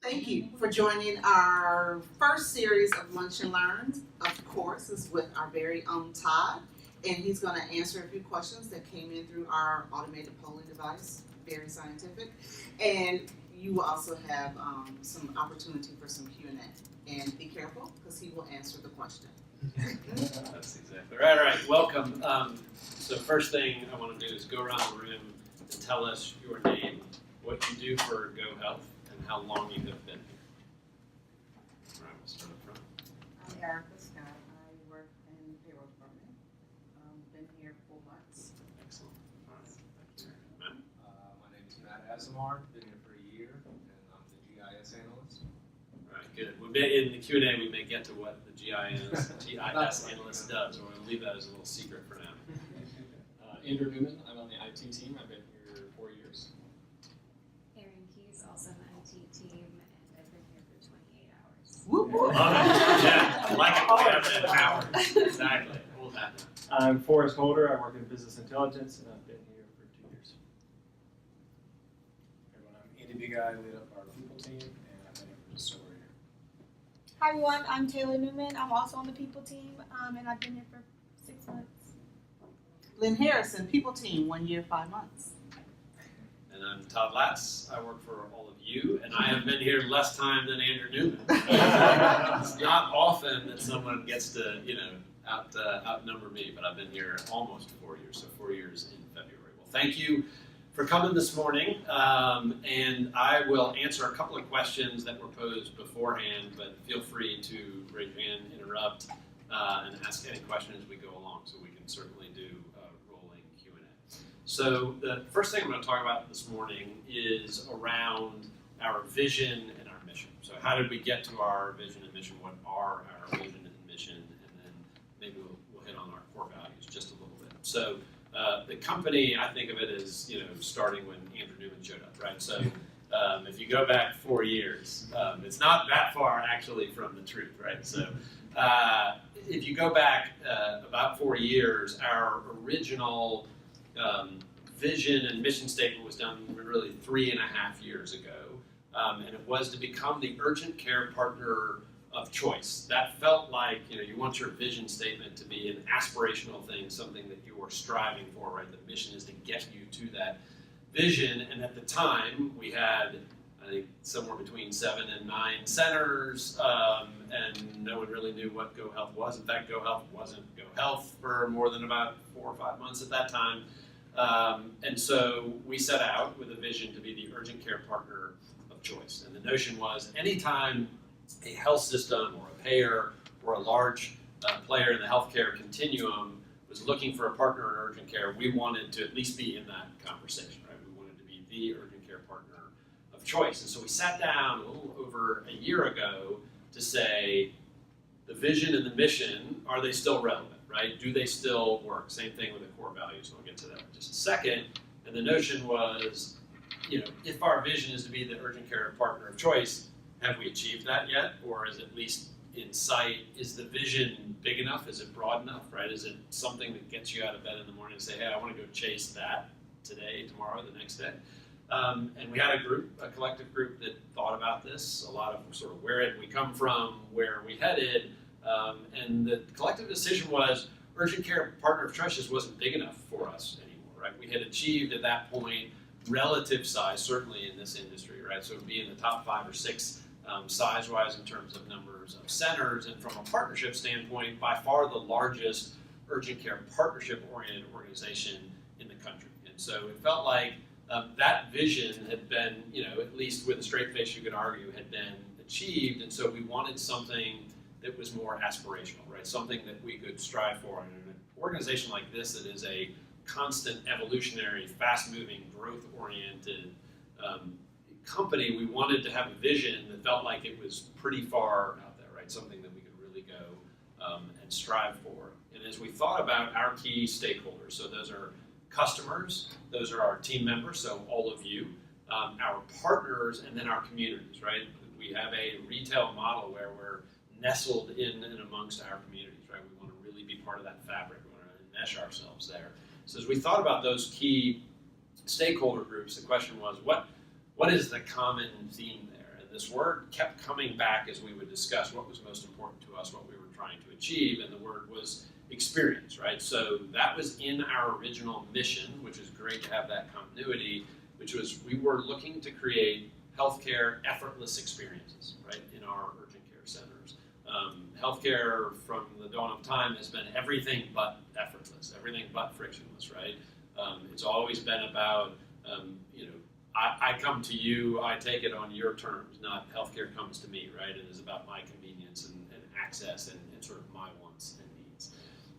Thank you for joining our first series of Lunch and Learn. Of course, is with our very own Todd, and he's going to answer a few questions that came in through our automated polling device. Very scientific, and you will also have some opportunity for some Q&A. And be careful because he will answer the question. That's exactly right. All right, welcome. So first thing I want to do is go around the room and tell us your name, what you do for GoHealth, and how long you have been here. All right, we'll start up front. I'm Erica Scott. I work in the payroll department. Been here 4 months. Excellent. All right, thank you. Matt? My name is Matt Asimar, been here for a year, and I'm the GIS analyst. All right, good. In the Q&A, we may get to what the GIS analyst does. We're going to leave that as a little secret for now. Andrew Newman, I'm on the IT team. I've been here 4 years. Erin Keys, also on the IT team, and I've been here for 28 hours. Whoop, whoop. Love it. Yeah, I like it. We have that power. Exactly. Hold that now. I'm Forrest Holder. I work in business intelligence, and I've been here for 2 years. Everyone, I'm Andy Big Eye, lead up our people team, and I've been here for just over a year. Hi everyone, I'm Taylor Newman. I'm also on the people team, and I've been here for 6 months. Lynn Harrison, People Team, 1 year, 5 months. And I'm Todd Latz. I work for all of you, and I have been here less time than Andrew Newman. It's not often that someone gets to, outnumber me, but I've been here almost 4 years, so 4 years in February. Well, thank you for coming this morning, and I will answer a couple of questions that were posed beforehand, but feel free to raise your hand, interrupt, and ask any questions as we go along, so we can certainly do rolling Q&A. So the first thing I'm going to talk about this morning is around our vision and our mission. So how did we get to our vision and mission? What are our vision and mission? And then maybe we'll hit on our core values just a little bit. So the company, I think of it as, starting when Andrew Newman showed up, right? So if you go back 4 years, it's not that far actually from the truth, right? So if you go back about 4 years, our original vision and mission statement was done really 3.5 years ago, and it was to become the urgent care partner of choice. That felt like, you want your vision statement to be an aspirational thing, something that you are striving for, right? The mission is to get you to that vision, and at the time, we had, I think, somewhere between 7 and 9 centers, and no one really knew what GoHealth was. In fact, GoHealth wasn't GoHealth for more than about 4 or 5 months at that time. And so we set out with a vision to be the urgent care partner of choice. And the notion was anytime a health system or a payer or a large player in the healthcare continuum was looking for a partner in urgent care, we wanted to at least be in that conversation, right? We wanted to be the urgent care partner of choice. And so we sat down a little over a year ago to say the vision and the mission, are they still relevant? Right? Do they still work? Same thing with the core values. We'll get to that in just a second. And the notion was, if our vision is to be the urgent care partner of choice, have we achieved that yet? Or is it at least in sight? Is the vision big enough? Is it broad enough? Right? Is it something that gets you out of bed in the morning and say, hey, I want to go chase that today, tomorrow, the next day? And we had a collective group that thought about this. A lot of sort of where did we come from, where are we headed? And the collective decision was urgent care partner of choice just wasn't big enough for us anymore, right? We had achieved at that point relative size, certainly in this industry, right? So it would be in the top 5 or 6 size-wise in terms of numbers of centers, and from a partnership standpoint, by far the largest urgent care partnership-oriented organization in the country. And so it felt like that vision had been, at least with a straight face you could argue, had been achieved, and so we wanted something that was more aspirational, right? Something that we could strive for. And in an organization like this that is a constant evolutionary, fast-moving, growth-oriented company, we wanted to have a vision that felt like it was pretty far out there, right? Something that we could really go and strive for. And as we thought about our key stakeholders, so those are customers, those are our team members, so all of you, our partners, and then our communities, right? We have a retail model where we're nestled in and amongst our communities, right? We want to really be part of that fabric. We want to enmesh ourselves there. So as we thought about those key stakeholder groups, the question was, what is the common theme there? And this word kept coming back as we would discuss what was most important to us, what we were trying to achieve, and the word was experience, right? So that was in our original mission, which is great to have that continuity, which was we were looking to create healthcare effortless experiences, right, in our urgent care centers. Healthcare from the dawn of time has been everything but effortless, everything but frictionless, right? It's always been about, I come to you, I take it on your terms, not healthcare comes to me, right? It is about my convenience and access and sort of my wants and needs.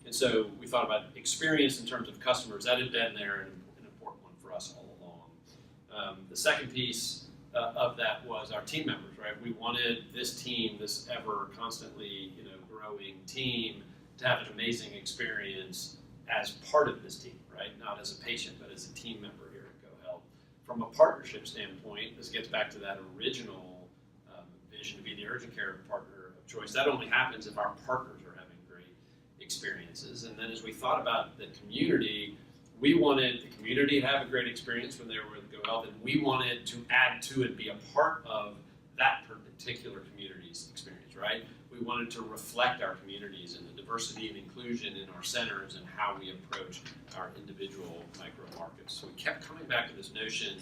And so we thought about experience in terms of customers. That had been there and an important one for us all along. The second piece of that was our team members, right? We wanted this team, this ever constantly, growing team, to have an amazing experience as part of this team, right? Not as a patient, but as a team member here at GoHealth. From a partnership standpoint, this gets back to that original vision to be the urgent care partner of choice. That only happens if our partners are having great experiences. And then as we thought about the community, we wanted the community to have a great experience when they were with GoHealth, and we wanted to add to it, be a part of that particular community's experience, right? We wanted to reflect our communities and the diversity and inclusion in our centers and how we approach our individual micro markets. So we kept coming back to this notion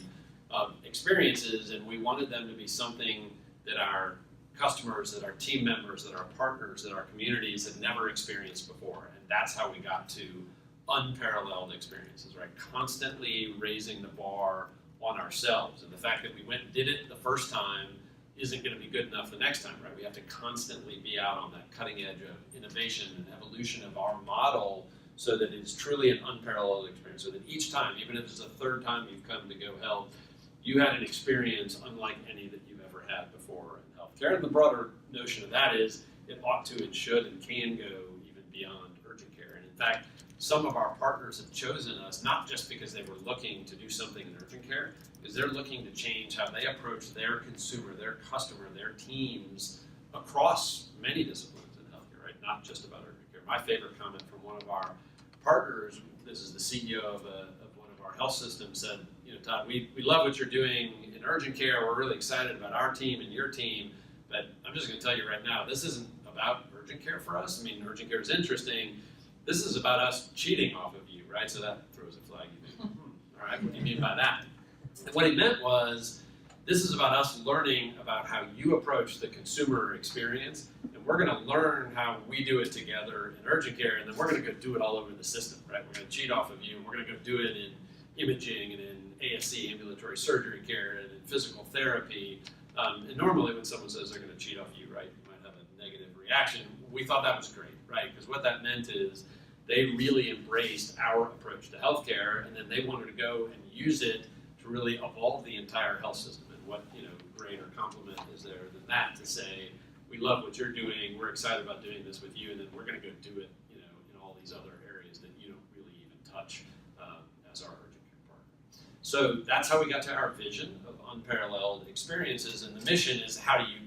of experiences, and we wanted them to be something that our customers, that our team members, that our partners, that our communities had never experienced before. And that's how we got to unparalleled experiences, right? Constantly raising the bar on ourselves. And the fact that we went and did it the first time isn't going to be good enough the next time, right? We have to constantly be out on that cutting edge of innovation and evolution of our model so that it's truly an unparalleled experience. So that each time, even if it's the third time you've come to GoHealth, you had an experience unlike any that you've ever had before in healthcare. And the broader notion of that is it ought to and should and can go even beyond urgent care. And in fact, some of our partners have chosen us not just because they were looking to do something in urgent care, because they're looking to change how they approach their consumer, their customer, their teams across many disciplines in healthcare, right? Not just about urgent care. My favorite comment from one of our partners, this is the CEO of one of our health systems, said, Todd, we love what you're doing in urgent care. We're really excited about our team and your team, but I'm just going to tell you right now, this isn't about urgent care for us. I mean, urgent care is interesting. This is about us cheating off of you, right? So that throws a flag. You think, all right, what do you mean by that? And what he meant was, this is about us learning about how you approach the consumer experience, and we're going to learn how we do it together in urgent care, and then we're going to go do it all over the system, right? We're going to cheat off of you, and we're going to go do it in imaging and in ASC, ambulatory surgery care, and in physical therapy. And normally when someone says they're going to cheat off you, right, you might have a negative reaction. We thought that was great, right? Because what that meant is they really embraced our approach to healthcare, and then they wanted to go and use it to really evolve the entire health system. And what greater compliment is there than that to say, we love what you're doing, we're excited about doing this with you, and then we're going to go do it, in all these other areas that you don't really even touch as our urgent care partner. So that's how we got to our vision of unparalleled experiences, and the mission is how do you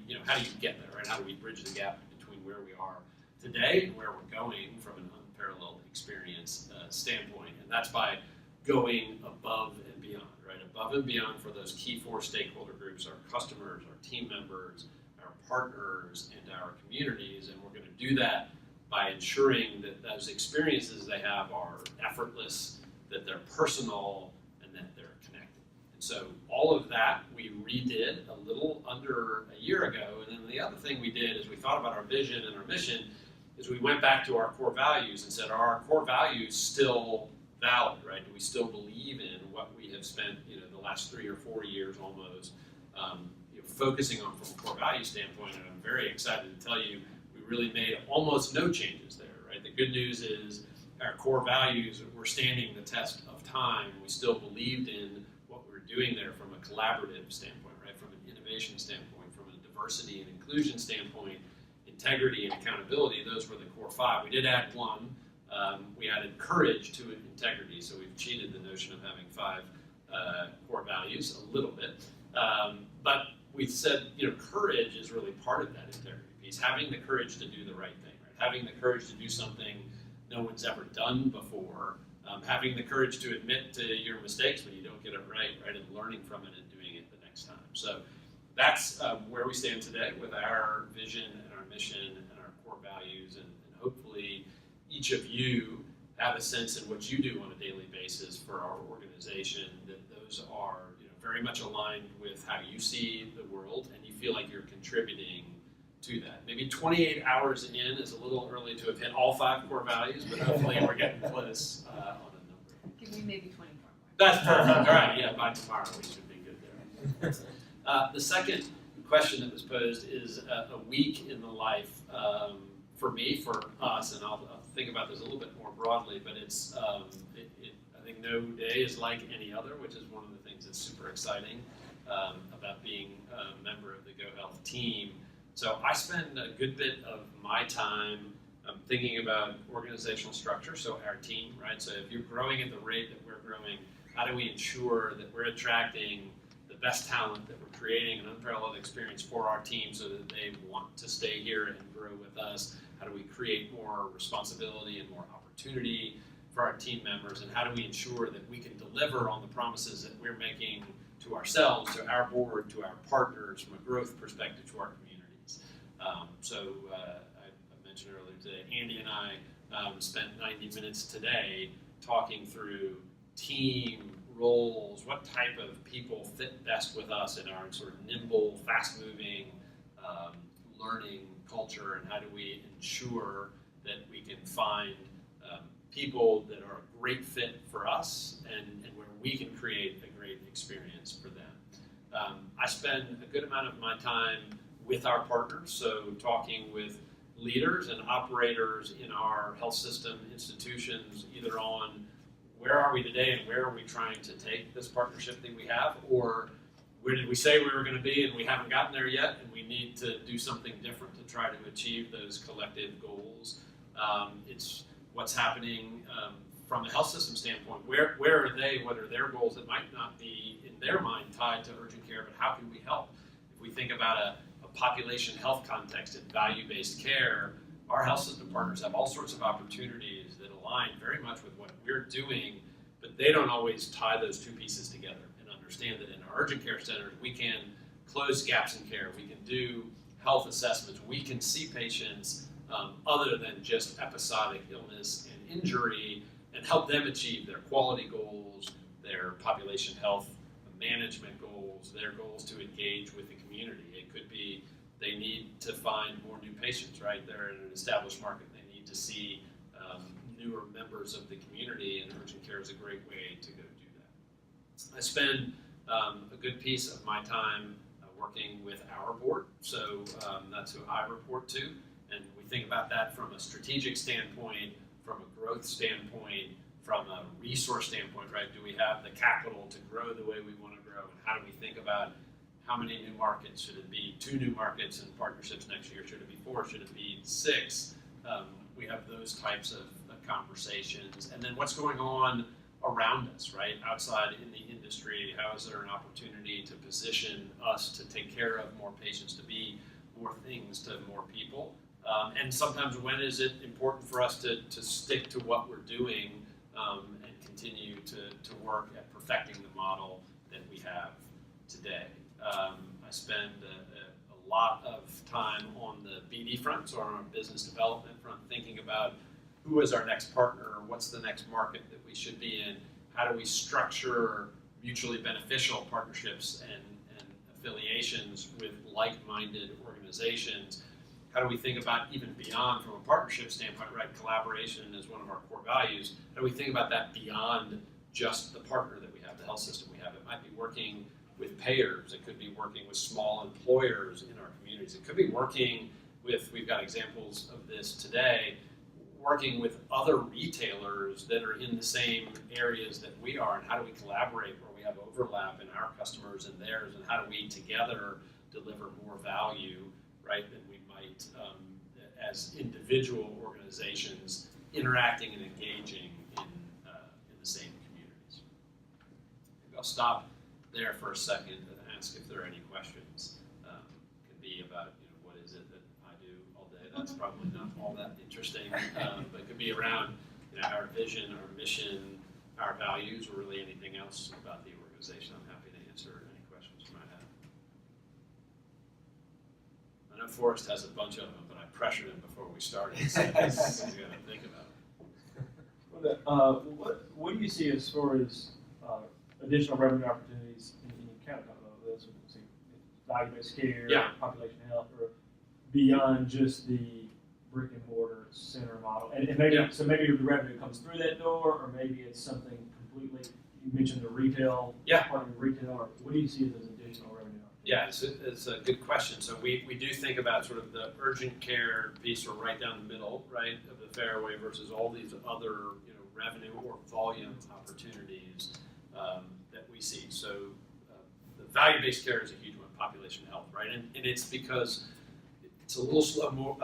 get there, right? How do we bridge the gap between where we are today and where we're going from an unparalleled experience standpoint, and that's by going above and beyond, right? Above and beyond for those key four stakeholder groups, our customers, our team members, our partners, and our communities, and we're going to do that by ensuring that those experiences they have are effortless, that they're personal, and that they're connected. And so all of that we redid a little under a year ago, and then the other thing we did is we thought about our vision and our mission is we went back to our core values and said, are our core values still valid, right? Do we still believe in what we have spent, the last 3 or 4 years almost, focusing on from a core value standpoint? And I'm very excited to tell you, we really made almost no changes there, right? The good news is our core values were standing the test of time. We still believed in what we were doing there from a collaborative standpoint, right? From an innovation standpoint, from a diversity and inclusion standpoint, integrity and accountability. Those were the core 5. We did add one. We added courage to integrity, so we've cheated the notion of having 5 core values a little bit. But we said, courage is really part of that integrity piece. Having the courage to do the right thing, right? Having the courage to do something no one's ever done before. Having the courage to admit to your mistakes when you don't get it right, and learning from it and doing it the next time. So that's where we stand today with our vision and our mission and our core values, and hopefully each of you have a sense in what you do on a daily basis for our organization, that those are very much aligned with how you see the world, and you feel like you're contributing to that. Maybe 28 hours in is a little early to have hit all 5 core values, but hopefully we're getting close on a number. Give me maybe 24 more. That's perfect. All right, yeah, by tomorrow we should be good there. The second question that was posed is a week in the life for me, for us, and I'll think about this a little bit more broadly, but it's I think no day is like any other, which is one of the things that's super exciting about being a member of the GoHealth team. So I spend a good bit of my time thinking about organizational structure, so our team, right? So if you're growing at the rate that we're growing, how do we ensure that we're attracting the best talent, that we're creating an unparalleled experience for our team so that they want to stay here and grow with us? How do we create more responsibility and more opportunity for our team members? And how do we ensure that we can deliver on the promises that we're making to ourselves, to our board, to our partners, from a growth perspective, to our communities? I mentioned earlier today, Andy and I spent 90 minutes today talking through team roles, what type of people fit best with us in our sort of nimble, fast-moving learning culture, and how do we ensure that we can find people that are a great fit for us and where we can create a great experience for them. I spend a good amount of my time with our partners, so talking with leaders and operators in our health system institutions, either on where are we today and where are we trying to take this partnership that we have, or where did we say we were going to be and we haven't gotten there yet and we need to do something different to try to achieve those collective goals. It's what's happening from a health system standpoint. Where are they? What are their goals that might not be in their mind tied to urgent care, but how can we help? If we think about a population health context and value-based care, our health system partners have all sorts of opportunities that align very much with what we're doing, but they don't always tie those two pieces together and understand that in our urgent care centers, we can close gaps in care, we can do health assessments, we can see patients other than just episodic illness and injury and help them achieve their quality goals, their population health management goals, their goals to engage with the community. It could be they need to find more new patients, right? They're in an established market. They need to see newer members of the community, and urgent care is a great way to go do that. I spend a good piece of my time working with our board, so that's who I report to, and we think about that from a strategic standpoint, from a growth standpoint, from a resource standpoint, right? Do we have the capital to grow the way we want to grow, and how do we think about how many new markets? Should it be 2 new markets and partnerships next year? Should it be 4? Should it be 6? We have those types of conversations. And then what's going on around us, right? Outside in the industry, how is there an opportunity to position us to take care of more patients, to be more things to more people? And sometimes when is it important for us to stick to what we're doing and continue to work at perfecting the model that we have today? I spend a lot of time on the BD front, so on our business development front, thinking about who is our next partner, what's the next market that we should be in, how do we structure mutually beneficial partnerships and affiliations with like-minded organizations. How do we think about even beyond, from a partnership standpoint, right? Collaboration is one of our core values. How do we think about that beyond just the partner that we have, the health system we have? It might be working with payers. It could be working with small employers in our communities. It could be working with, we've got examples of this today, working with other retailers that are in the same areas that we are, and how do we collaborate where we have overlap in our customers and theirs, and how do we together deliver more value, right, than we might as individual organizations interacting and engaging in the same communities. Maybe I'll stop there for a second and ask if there are any questions. Could be about what is it that I do all day. That's probably not all that interesting, but it could be around our vision, our mission, our values, or really anything else about the organization. I'm happy to answer any questions you might have. Glenn Forrest has a bunch of them, but I pressured him before we started, so he's got to think about it. What do you see as far as additional revenue opportunities? And you kind of talked about this, value-based care, Yeah. population health, or beyond just the brick and mortar center model. And maybe Yeah. so maybe the revenue comes through that door, or maybe it's something completely. You mentioned the retail, Yeah. part of the retail. Or what do you see as additional revenue opportunities? Yeah, it's a good question. So we do think about sort of the urgent care piece, or right down the middle, right, of the fairway versus all these other, revenue or volume opportunities that we see. So the value-based care is a huge one, population health, right? And it's because it's a little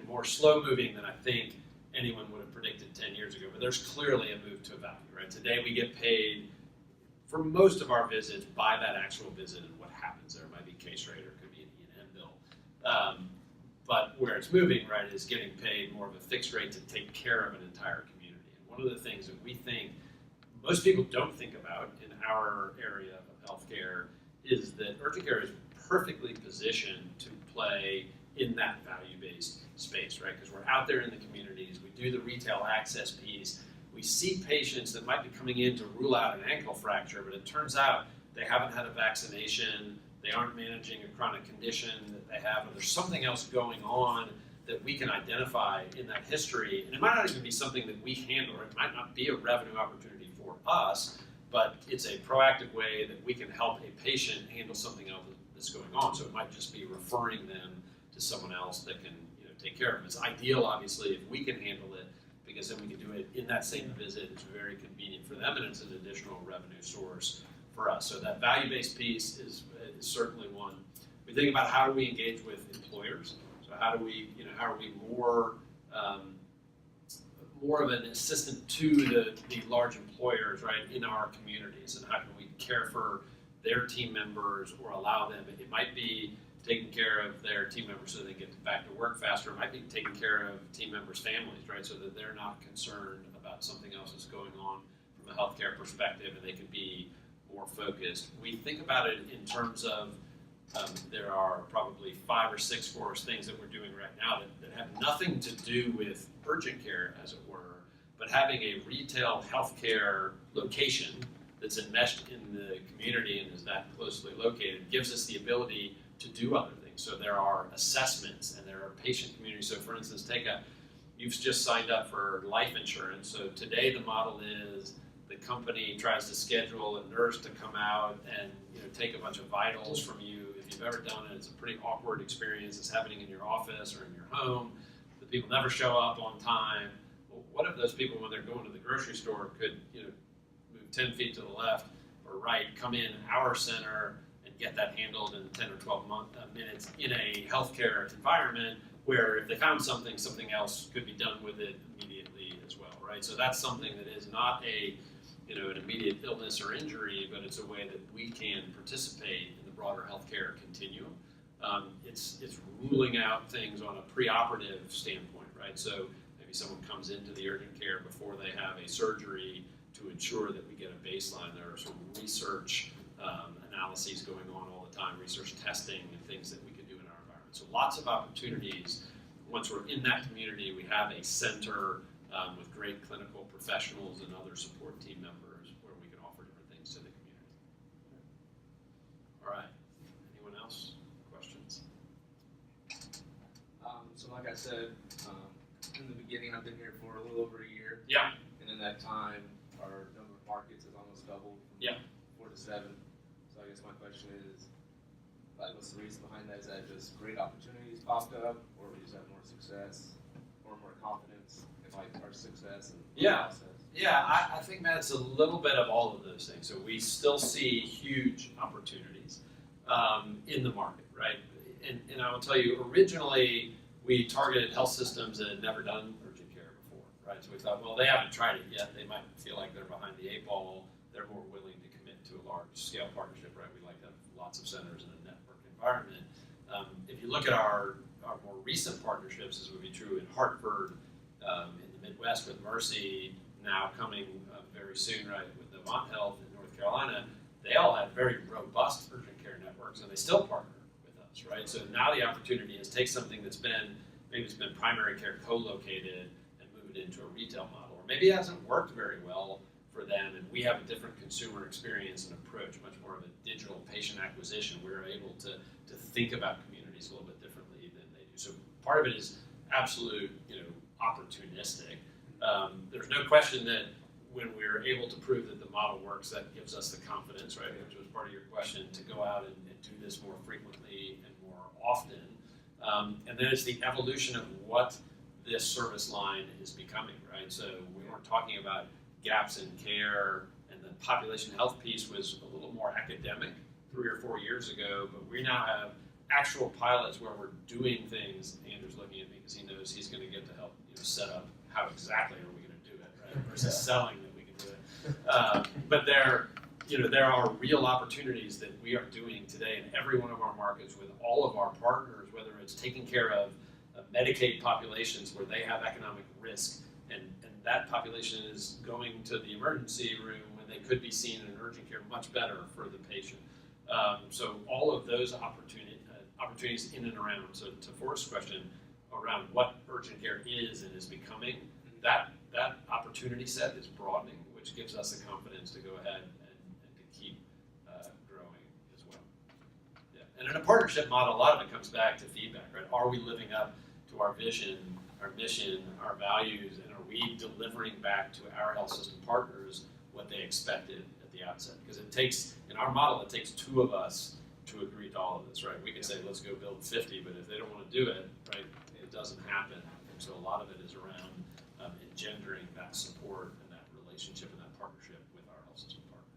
more slow-moving than I think anyone would have predicted 10 years ago. But there's clearly a move to value, right? Today we get paid for most of our visits by that actual visit and what happens there. It might be case rate or it could be an E&M bill. But where it's moving, right, is getting paid more of a fixed rate to take care of an entire community. And one of the things that we think most people don't think about in our area of healthcare is that urgent care is perfectly positioned to play in that value-based space, right? Because we're out there in the communities, we do the retail access piece, we see patients that might be coming in to rule out an ankle fracture, but it turns out they haven't had a vaccination, they aren't managing a chronic condition that they have, or there's something else going on that we can identify in that history. And it might not even be something that we handle, or it might not be a revenue opportunity for us, but it's a proactive way that we can help a patient handle something else that's going on. So it might just be referring them to someone else that can take care of them. It's ideal, obviously, if we can handle it, because then we can do it in that same visit. It's very convenient for them, and it's an additional revenue source for us. So that value-based piece is certainly one. We think about how do we engage with employers. So how do we, how are we more of an assistant to the large employers, right, in our communities, and how can we care for their team members or allow them? It might be taking care of their team members so they get back to work faster. It might be taking care of team members' families, right, so that they're not concerned about something else that's going on from a healthcare perspective, and they can be more focused. We think about it in terms of there are probably 5 or 6 for us things that we're doing right now that have nothing to do with urgent care, as it were, but having a retail healthcare location that's enmeshed in the community and is that closely located gives us the ability to do other things. So there are assessments and there are patient communities. So for instance, you've just signed up for life insurance. So today the model is the company tries to schedule a nurse to come out and take a bunch of vitals from you. If you've ever done it, it's a pretty awkward experience. It's happening in your office or in your home. The people never show up on time. Well, what if those people, when they're going to the grocery store, could move 10 feet to the left or right, come in our center and get that handled in 10 or 12 minutes in a healthcare environment where if they found something else could be done with it immediately as well, right? So that's something that is not an immediate illness or injury, but it's a way that we can participate in the broader healthcare continuum. It's ruling out things on a preoperative standpoint, right? So maybe someone comes into the urgent care before they have a surgery to ensure that we get a baseline. There are some research analyses going on all the time, research testing and things that we can do in our environment. So lots of opportunities. Once we're in that community, we have a center with great clinical professionals and other support team members where we can offer different things to the community. All right. Anyone else? Questions? So like I said, in the beginning, I've been here for a little over a year. Yeah. And in that time, our number of markets has almost doubled from 4 to 7. So I guess my question is, what's the reason behind that? Is that just great opportunities popped up, or we just have more success or more confidence in our success and process? Yeah, I think, Matt, it's a little bit of all of those things. So we still see huge opportunities in the market, right? And I will tell you, originally we targeted health systems that had never done urgent care before, right? So we thought, well, they haven't tried it yet. They might feel like they're behind the 8 ball. They're more willing to commit to a large-scale partnership, right? We like to have lots of centers in a network environment. If you look at our more recent partnerships, this would be true in Hartford, in the Midwest with Mercy, now coming very soon, right, with Novant Health in North Carolina. They all have very robust urgent care networks, and they still partner with us, right? So now the opportunity is take something that's been, maybe it's been primary care co-located and move it into a retail model. Or maybe it hasn't worked very well for them and we have a different consumer experience and approach, much more of a digital patient acquisition. We're able to think about communities a little bit differently than they do. So part of it is absolute, opportunistic. There's no question that when we're able to prove that the model works, that gives us the confidence, right, which was part of your question, to go out and do this more frequently and more often. And then it's the evolution of what this service line is becoming, right? So we weren't talking about gaps in care, and the population health piece was a little more academic 3 or 4 years ago, but we now have actual pilots where we're doing things. Andrew's looking at me because he knows he's going to get to help set up how exactly are we going to do it, right? Versus selling that we can do it. But there are real opportunities that we are doing today in every one of our markets with all of our partners, whether it's taking care of Medicaid populations where they have economic risk, and that population is going to the emergency room when they could be seen in urgent care much better for the patient. So all of those opportunities in and around. So to Forrest's question around what urgent care is and is becoming, that opportunity set is broadening, which gives us the confidence to go ahead and to keep growing as well. Yeah. And in a partnership model, a lot of it comes back to feedback, right? Are we living up to our vision, our mission, our values, and are we delivering back to our health system partners what they expected at the outset? Because it takes, in our model, it takes 2 of us to agree to all of this, right? We can say, let's go build 50, but if they don't want to do it, right, it doesn't happen. And so a lot of it is around engendering that support and that relationship and that partnership with our health system partners.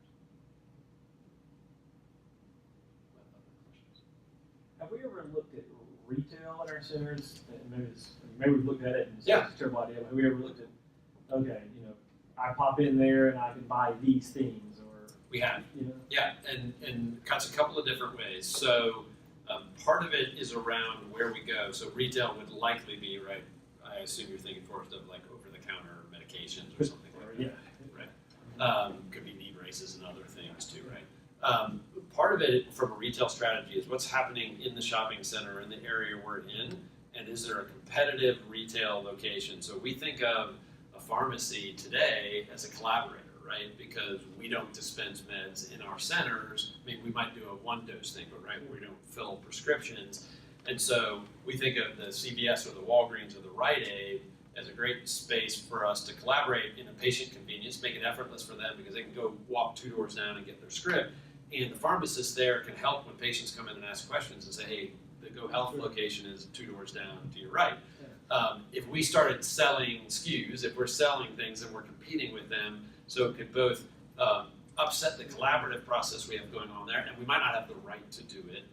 Have we ever looked at retail at our centers? And maybe we've looked at it and it's Yeah. a terrible idea, but have we ever looked at, okay, I pop in there and I can buy these things, or We have. Yeah, and cuts a couple of different ways. So part of it is around where we go. So retail would likely be, right, I assume you're thinking first of like over-the-counter medications or something like that. Yeah. Right. Could be knee braces and other things too, right? Part of it from a retail strategy is what's happening in the shopping center in the area we're in, and is there a competitive retail location? So we think of a pharmacy today as a collaborator, right? Because we don't dispense meds in our centers. I mean, we might do a one-dose thing, but right, we don't fill prescriptions. And so we think of the CVS or the Walgreens or the Rite Aid as a great space for us to collaborate in a patient convenience, make it effortless for them because they can go walk 2 doors down and get their script. And the pharmacist there can help when patients come in and ask questions and say, hey, the Go Health location is 2 doors down to your right. If we started selling SKUs, if we're selling things and we're competing with them, so it could both upset the collaborative process we have going on there, and we might not have the right to do it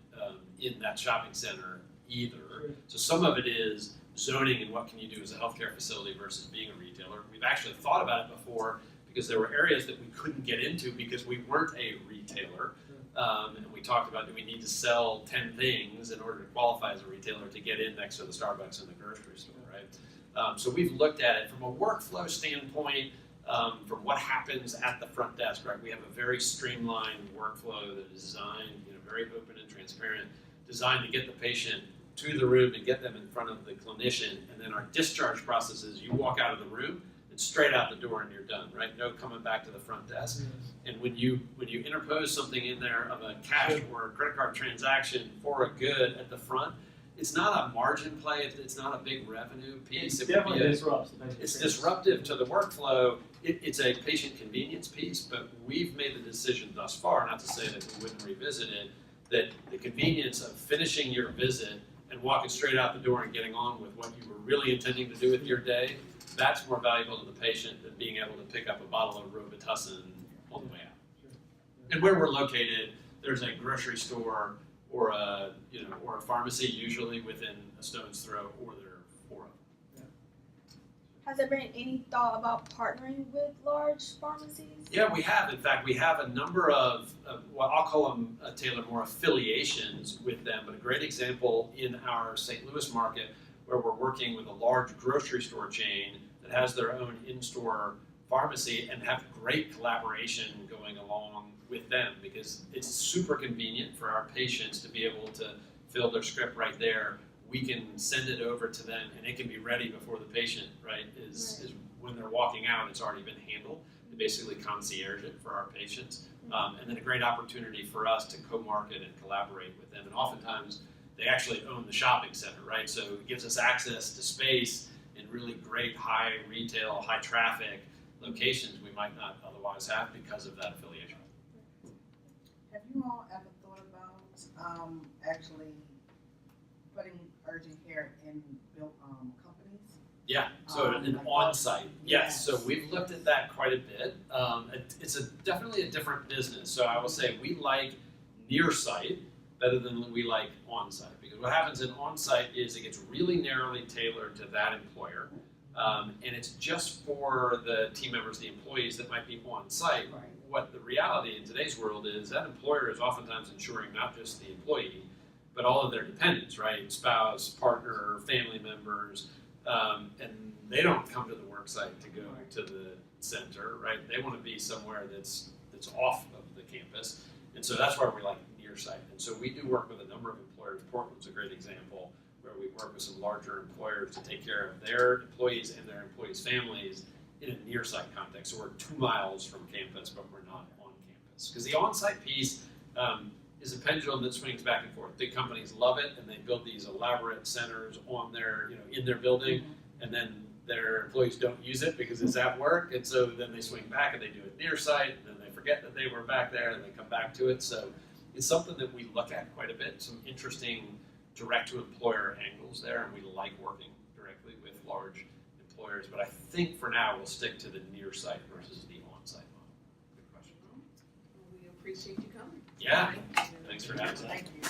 in that shopping center either. So some of it is zoning and what can you do as a healthcare facility versus being a retailer. We've actually thought about it before because there were areas that we couldn't get into because we weren't a retailer. And we talked about, do we need to sell 10 things in order to qualify as a retailer to get in next to the Starbucks in the grocery store, right? So we've looked at it from a workflow standpoint, from what happens at the front desk, right? We have a very streamlined workflow that is designed, very open and transparent, designed to get the patient to the room and get them in front of the clinician. And then our discharge process is you walk out of the room, it's straight out the door and you're done, right? No coming back to the front desk. And when you interpose something in there of a cash or a credit card transaction for a good at the front, it's not a margin play. It's not a big revenue piece. It definitely disrupts. It's disruptive to the workflow. It's a patient convenience piece, but we've made the decision thus far, not to say that we wouldn't revisit it, that the convenience of finishing your visit and walking straight out the door and getting on with what you were really intending to do with your day, that's more valuable to the patient than being able to pick up a bottle of Robitussin on the way out. And where we're located, there's a grocery store or a pharmacy usually within a stone's throw, or there are 4 of them. Has there been any thought about partnering with large pharmacies? Yeah, we have. In fact, we have a number of what I'll call them, Taylor, more affiliations with them. But a great example in our St. Louis market, where we're working with a large grocery store chain that has their own in-store pharmacy and have great collaboration going along with them, because it's super convenient for our patients to be able to fill their script right there. We can send it over to them, and it can be ready before the patient, right, is when they're walking out, it's already been handled. They basically concierge it for our patients. And then a great opportunity for us to co-market and collaborate with them. And oftentimes, they actually own the shopping center, right? So it gives us access to space in really great high retail, high traffic locations we might not otherwise have because of that affiliation. Have you all ever thought about actually putting urgent care in built companies? Yeah, so an like on-site, yes. yes. So we've looked at that quite a bit. It's definitely a different business. So I will say we like near-site better than we like on-site. Because what happens in on-site is it gets really narrowly tailored to that employer. And it's just for the team members, the employees that might be on-site. Right. What the reality in today's world is that employer is oftentimes ensuring not just the employee, but all of their dependents, right? Spouse, partner, family members. And they don't come to the work site to go to the center, right? They want to be somewhere that's off of the campus. And so that's why we like near site. And so we do work with a number of employers. Portland's a great example where we work with some larger employers to take care of their employees and their employees' families in a near site context. So we're 2 miles from campus, but we're not on campus. Because the on-site piece is a pendulum that swings back and forth. Big companies love it, and they build these elaborate centers on their, in their building, and then their employees don't use it because it's at work, and so then they swing back and they do it near site, and then they forget that they were back there, and they come back to it. So it's something that we look at quite a bit. Some interesting direct-to-employer angles there, and we like working directly with large employers. But I think for now we'll stick to the near site versus the on-site model. Good question. We appreciate you coming. Yeah. Thanks for having us. Thank you.